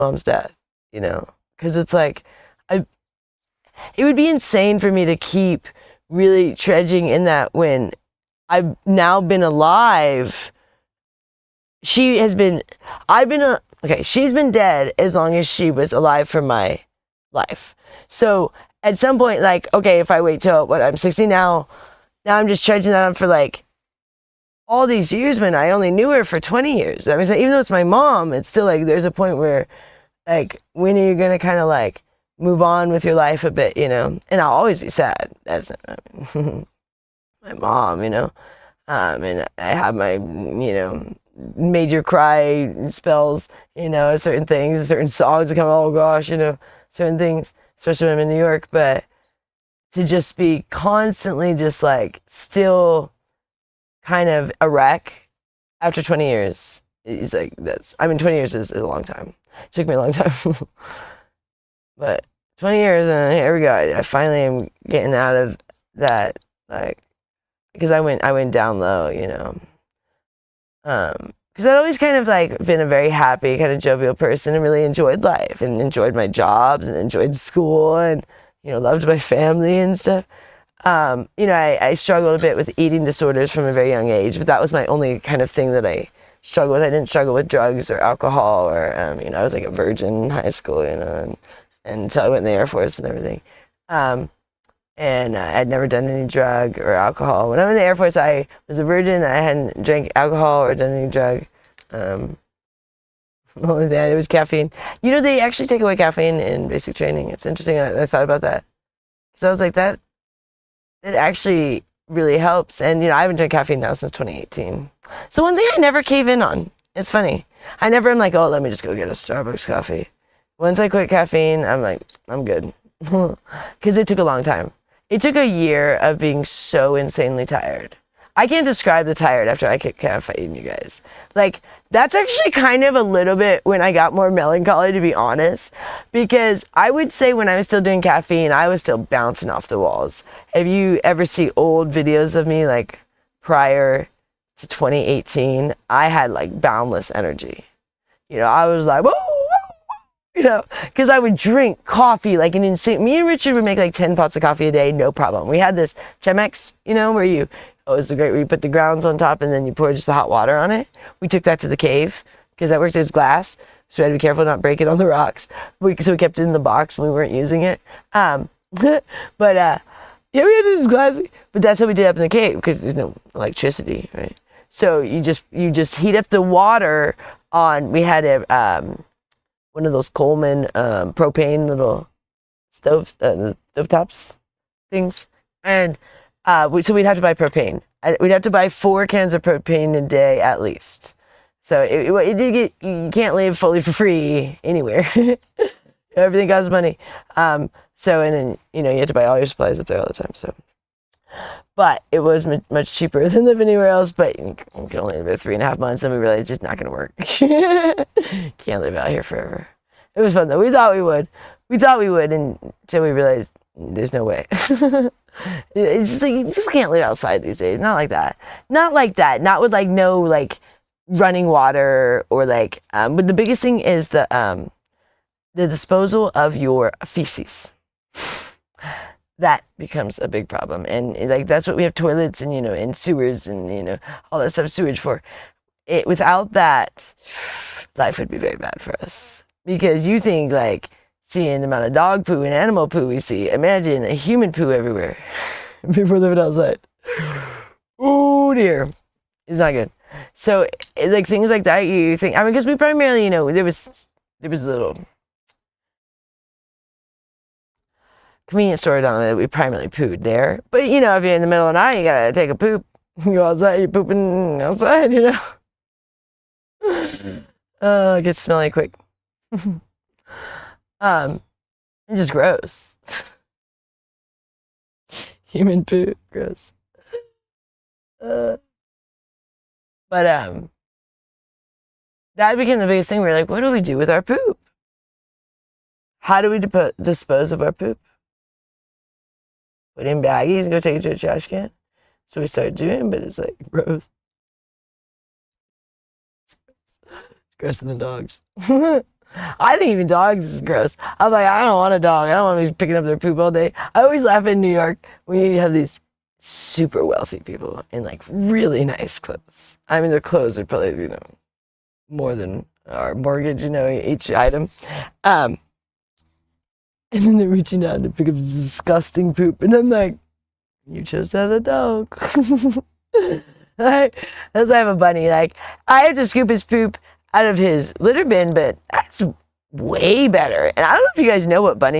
mom's death, because it's like, it would be insane for me to keep really trudging in that when I've now been alive. She's been dead as long as she was alive for my life. So at some point, like, okay, if I wait till I'm 60 now I'm just trudging that on for like all these years when I only knew her for 20 years. I mean, even though it's my mom, it's still like, there's a point where like, when are you going to kind of like move on with your life a bit, and I'll always be sad. That's my mom, and I have my, major cry spells, certain things, certain songs that come, oh gosh, certain things, especially when I'm in New York, but to just be constantly just like still kind of a wreck after 20 years, it's like, 20 years is a long time. It took me a long time, but 20 years and here we go. I finally am getting out of that, like, because I went down low, because I'd always kind of like been a very happy, kind of jovial person and really enjoyed life and enjoyed my jobs and enjoyed school and, loved my family and stuff. I struggled a bit with eating disorders from a very young age, but that was my only kind of thing that I struggled with. I didn't struggle with drugs or alcohol or, I was like a virgin in high school, and until I went in the Air Force and everything. And I'd never done any drug or alcohol. When I was in the Air Force, I was a virgin. I hadn't drank alcohol or done any drug. Only that, it was caffeine. They actually take away caffeine in basic training. It's interesting. I thought about that. So I was like, that it actually really helps. And, I haven't drank caffeine now since 2018. So one thing I never cave in on, it's funny. I never am like, oh, let me just go get a Starbucks coffee. Once I quit caffeine, I'm like, I'm good. Because it took a long time. It took a year of being so insanely tired. I can't describe the tired after I quit caffeine, you guys. Like, that's actually kind of a little bit when I got more melancholy, to be honest. Because I would say when I was still doing caffeine, I was still bouncing off the walls. If you ever see old videos of me, like, prior to 2018, I had, like, boundless energy. I was like, whoa! Because I would drink coffee like an insane. Me and Richard would make like 10 pots of coffee a day, no problem. We had this Chemex, where you, where you put the grounds on top and then you pour just the hot water on it. We took that to the cave because that works as glass, so we had to be careful not break it on the rocks. So we kept it in the box when we weren't using it. Yeah, we had this glass, but that's what we did up in the cave because there's no electricity, right? So you just heat up the water on. We had a one of those Coleman propane little stove tops things, and so we'd have to buy propane. We'd have to buy 4 cans of propane a day at least. So it did get, you can't live fully for free anywhere. Everything costs money. So and then you have to buy all your supplies up there all the time. So, but it was much cheaper than living anywhere else. But you can only live there 3.5 months, and we realized it's just not going to work. Can't live out here forever. It was fun though. We thought we would, until we realized there's no way. It's just like people can't live outside these days. Not like that. Not with like no like running water or like. But the biggest thing is the disposal of your feces. That becomes a big problem, and like that's what we have toilets and and sewers and all that stuff, sewage for. Without that, life would be very bad for us, because you think like seeing the amount of dog poo and animal poo we see. Imagine a human poo everywhere. People living outside. Oh dear, it's not good. So like things like that, you think. I mean, because we primarily there was a little convenience store down there that we primarily pooed there. But if you're in the middle of the night, you gotta take a poop. You go outside, you're pooping outside, It gets smelly quick. It's just gross. Human poo, gross. But that became the biggest thing. We're like, what do we do with our poop? How do we dispose of our poop? Put in baggies and go take it to a trash can. So we started doing, but it's like gross. It's grosser than dogs. I think even dogs is gross. I'm like, I don't want a dog. I don't want to be picking up their poop all day. I always laugh in New York when you have these super wealthy people in like really nice clothes. I mean, their clothes are probably, more than our mortgage, each item. And then they're reaching out to pick up this disgusting poop. And I'm like, you chose to have a dog. That's why I have a bunny. Like, I have to scoop his poop out of his litter bin, but that's way better. And I don't know if you guys know what bunnies